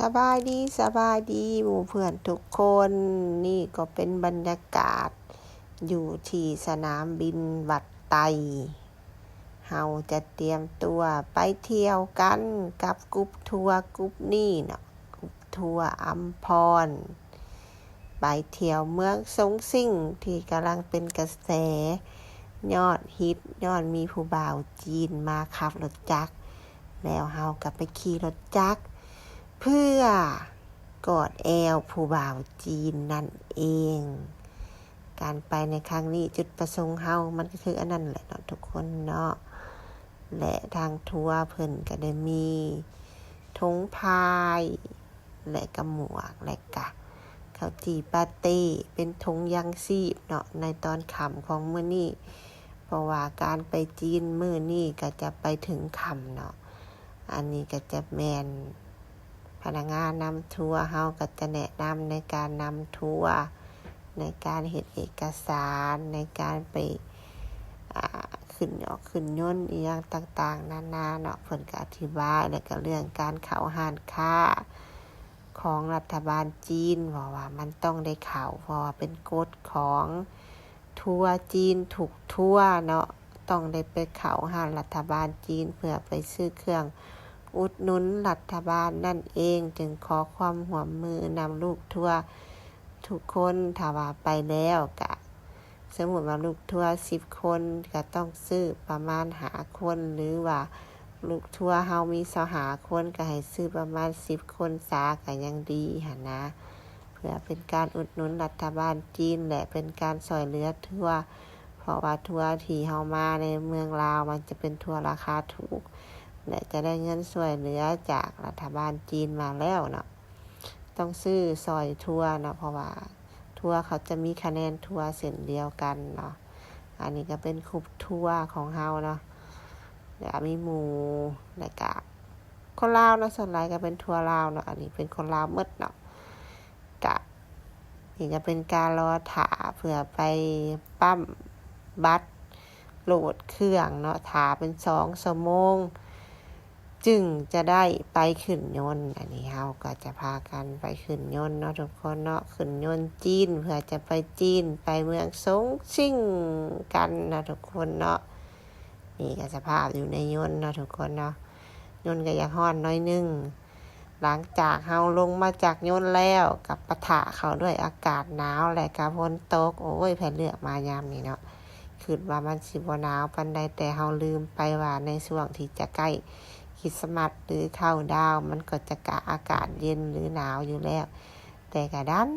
สบายดีหมู่เพื่อนทุกคนนี่ก็เป็นบรรยากาศอยู่ที่สนามบินวัดไตเฮาจะเตรียมตัวไปเที่ยวกันกับกรุ๊ปทัวร์กรุ๊ปนี้เนาะกรุ๊ปทัวร์อัมพรไปเที่ยวเมืองสงสิ่งที่กำลังเป็นกระแสยอดฮิตยอดมีผู้บ่าวจีนมาขับรถจักรแล้วเฮาก็ไปขี่รถจักรเพื่อกอดแอวผู้บ่าวจีนนั่นเองการไปในครั้งนี้จุดประสงค์เฮามันก็คืออันนั้นแหละเนาะทุกคนเนาะและทางทัวร์เพิ่นก็ได้มีธงพายและกระหมวกและกะข้าวจี่ปาเต้เป็นธงยังชีพเนาะในตอนค่ำของมื้อนี้เพราะว่าการไปจีนมื้อนี้ก็จะไปถึงค่ำเนาะอันนี้ก็จะแม่นพนักงานนำทัวร์เฮาก็จะแนะนำในการนำทัวร์ในการเฮ็ดเอกสารในการไปขึ้นยนต์อีหยังต่างๆนานาเนาะเพิ่นก็อธิบายแล้วก็เรื่องการเข้าห้านค้าของรัฐบาลจีนว่ามันต้องได้เข้าเพราะว่าเป็นกฎของทัวร์จีนทุกทัวร์เนาะต้องได้ไปเข้าห้านรัฐบาลจีนเพื่อไปซื้อเครื่องอุดหนุนรัฐบาลนั่นเองจึงขอความร่วมมือนำลูกทัวร์ทุกคนถ้าว่าไปแล้วก็สมมุติว่าลูกทัวร์10คนก็ต้องซื้อประมาณ5คนหรือว่าลูกทัวร์เฮามี25คนก็ให้ซื้อประมาณ10คนซะก็ยังดีหั่นนะเพื่อเป็นการอุดหนุนรัฐบาลจีนและเป็นการช่วยเหลือทัวร์เพราะว่าทัวร์ที่เฮามาในเมืองลาวมันจะเป็นทัวร์ราคาถูกและจะได้เงินช่วยเหลือจากรัฐบาลจีนมาแล้วเนาะต้องซื้อซอยทัวร์เนาะเพราะว่าทัวร์เขาจะมีคะแนนทัวร์เส้นเดียวกันเนาะอันนี้ก็เป็นกรุ๊ปทัวร์ของเฮาเนาะแล้วมีหมู่แล้วก็คนลาวเนาะส่วนใหญ่ก็เป็นทัวร์ลาวเนาะอันนี้เป็นคนลาวหมดเนาะก็นี่ก็เป็นการรอท่าเพื่อไปปั๊มบัตรโหลดเครื่องเนาะท่าเป็น2 ชั่วโมงจึงจะได้ไปขึ้นยนต์อันนี้เฮาก็จะพากันไปขึ้นยนต์เนาะทุกคนเนาะขึ้นยนต์จีนเพื่อจะไปจีนไปเมืองสงสิ่งกันนะทุกคนเนาะนี่ก็สภาพอยู่ในยนต์เนาะทุกคนเนาะยนต์ก็อยากฮ้อนน้อยนึงหลังจากเฮาลงมาจากยนต์แล้วกับปะทะเข้าด้วยอากาศหนาวและก็ฝนตกโอ้ยแผ่นเลือกมายามนี้เนาะคิดว่ามันสิบ่หนาวปานใดแต่เฮาลืมไปว่าในช่วงที่จะใกล้คริสต์มาสหรือเข้าดาวมันก็จะอากาศเย็นหรือหนาวอยู่แล้วแต่ก็ดัน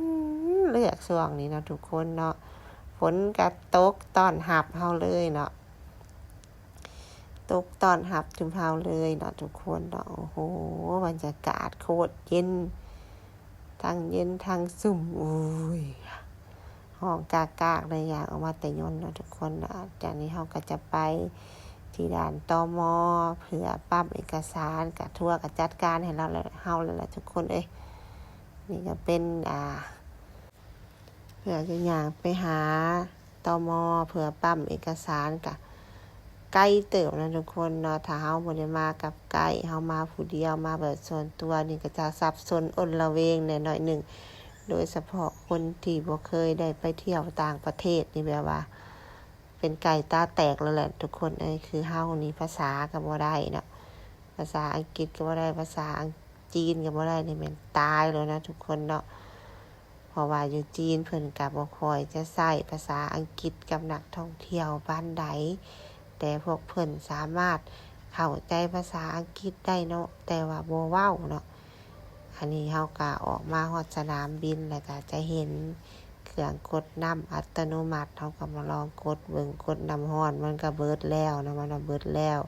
เลือกช่วงนี้เนาะทุกคนเนาะฝนก็ตกต้อนรับเฮาเลยเนาะตกต้อนรับถึงเฮาเลยเนาะทุกคนเนาะโอ้โหบรรยากาศโคตรเย็นทั้งเย็นทั้งสุ่มอุ้ยห้องกากๆเลยอยากออกมาแต่ยนต์เนาะทุกคนเนาะจากนี้เฮาก็จะไปที่ด่านตม.เพื่อปั๊มเอกสารกับทัวร์ก็จัดการให้เราแล้วเฮาแล้วล่ะทุกคนนี่ก็เป็นเพื่อจะย่างไปหาตม.เพื่อปั๊มเอกสารก็ไกลเติบนะทุกคนเนาะถ้าเฮาบ่ได้มากับไกด์เฮามาผู้เดียวมาแบบส่วนตัวนี่ก็จะสับสนอนละเวงหน่อยนึงโดยเฉพาะคนที่บ่เคยได้ไปเที่ยวต่างประเทศนี่แบบว่าเป็นไก่ตาแตกแล้วแหละทุกคนคือเฮานี่ภาษาก็บ่ได้เนาะภาษาอังกฤษก็บ่ได้ภาษาจีนก็บ่ได้นี่แม่นตายแล้วนะทุกคนเนาะเพราะว่าอยู่จีนเพิ่นก็บ่ค่อยจะใช้ภาษาอังกฤษกับนักท่องเที่ยวปานใดแต่พวกเพิ่นสามารถเข้าใจภาษาอังกฤษได้เนาะแต่ว่าบ่เว้าเนาะอันนี้เฮาก็ออกมาฮอดสนามบินแล้วก็จะเห็นเครื่องกดน้ำอัตโนมัติเฮาก็มาลองกดเบิ่งกดน้ำร้อนมันก็เบิดแล้วนะมันเบิดแล้ว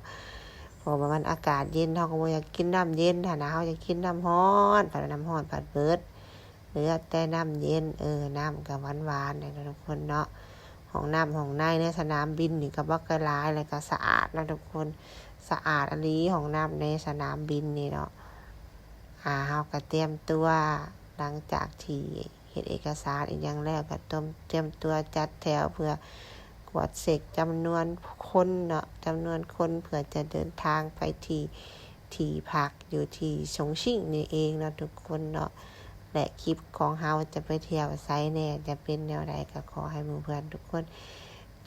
เพราะว่ามันอากาศเย็นเฮาก็บ่อยากกินน้ำเย็นถ้าเฮาอยากกินน้ำร้อนผัดน้ำร้อนผัดเบิดเหลือแต่น้ำเย็นน้ำก็หวานๆนะทุกคนเนาะห้องน้ำห้องในในสนามบินนี่ก็บ่ค่อยหลายแล้วก็สะอาดนะทุกคนสะอาดอีหลีห้องน้ำในสนามบินนี่เนาะเฮาก็เตรียมตัวหลังจากที่เฮ็ดเอกสารอีกอย่างแล้วก็เตรียมตัวจัดแถวเพื่อกวดเช็คจำนวนคนเนาะจำนวนคนเพื่อจะเดินทางไปที่ ที่พักอยู่ที่ชงชิ่งนี่เองเนาะทุกคนเนาะและคลิปของเฮาจะไปเที่ยวไสแหน่จะเป็นแนวใดก็ขอให้หมู่เพื่อนทุกคน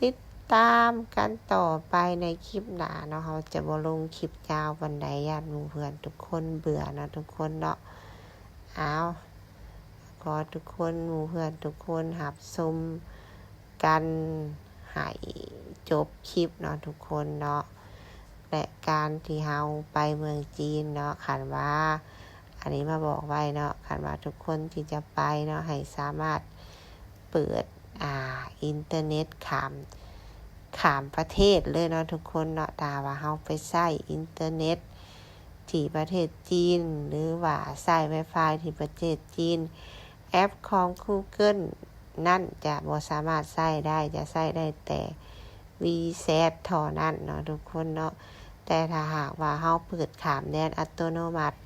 ติดตามกันต่อไปในคลิปหน้าเนาะเฮาจะบ่ลงคลิปยาวปานใดญาติหมู่เพื่อนทุกคนเบื่อเนาะทุกคนเนาะขอทุกคนหมู่เพื่อนทุกคนรับชมกันให้จบคลิปเนาะทุกคนเนาะและการที่เฮาไปเมืองจีนเนาะคันว่าอันนี้มาบอกไว้เนาะคันว่าทุกคนที่จะไปเนาะให้สามารถเปิดอินเทอร์เน็ตข้ามประเทศเลยเนาะทุกคนเนาะถ้าว่าเฮาไปใช้อินเทอร์เน็ตที่ประเทศจีนหรือว่าใช้ Wi-Fi ที่ประเทศจีนแอปของ Google นั่นจะบ่สามารถใช้ได้จะใช้ได้แต่ WeChat เท่านั้นเนาะทุกคนเนาะแต่ถ้าหากว่าเฮาเปิดข้ามแดนอัตโนมัติ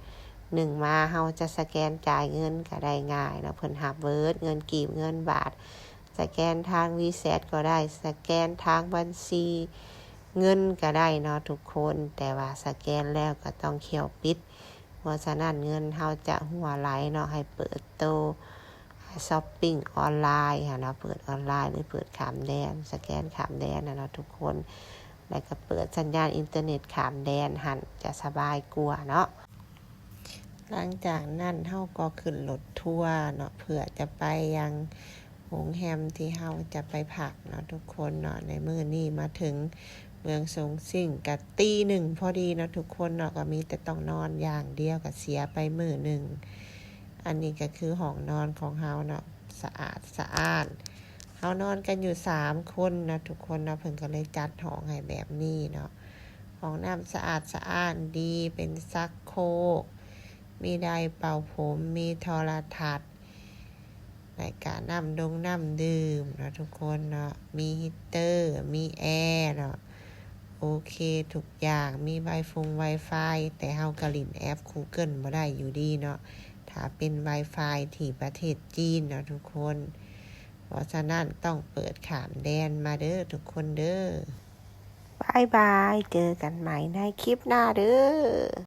มาเฮาจะสแกนจ่ายเงินก็ได้ง่ายเนาะเพิ่นรับเบิดเงินกีบเงินบาทสแกนทาง WeChat ก็ได้สแกนทางบัญชีเงินก็ได้เนาะทุกคนแต่ว่าสแกนแล้วก็ต้องเขียวปิดเพราะฉะนั้นเงินเฮาจะหัวไหลเนาะให้เปิดโตช้อปปิ้งออนไลน์เนาะเปิดออนไลน์หรือเปิดข้ามแดนสแกนข้ามแดนเนาะทุกคนแล้วก็เปิดสัญญาณอินเทอร์เน็ตข้ามแดนหันจะสบายกว่าเนาะหลังจากนั้นเฮาก็ขึ้นรถทัวร์เนาะเพื่อจะไปยังโรงแรมที่เฮาจะไปพักเนาะทุกคนเนาะในมื้อนี้มาถึงเมืองชงชิ่งก็ตีหนึ่งพอดีเนาะทุกคนเนาะก็มีแต่ต้องนอนอย่างเดียวก็เสียไปมื้อนึงอันนี้ก็คือห้องนอนของเฮาเนาะสะอาดสะอ้านเฮานอนกันอยู่3คนนะทุกคนเนาะเพิ่นก็เลยจัดห้องให้แบบนี้เนาะห้องน้ำสะอาดสะอ้านดีเป็นซักโครกมีไดร์เป่าผมมีโทรทัศน์ในการน้ำดื่มเนาะทุกคนเนาะมีฮีตเตอร์มีแอร์เนาะโอเคทุกอย่างมีWi-Fi แต่เฮาก็เล่นแอป Google บ่ได้อยู่ดีเนาะถ้าเป็น Wi-Fi ที่ประเทศจีนเนาะทุกคนเพราะฉะนั้นต้องเปิดข้ามแดนมาเด้อทุกคนเด้อบายบายเจอกันใหม่ในคลิปหน้าเด้อ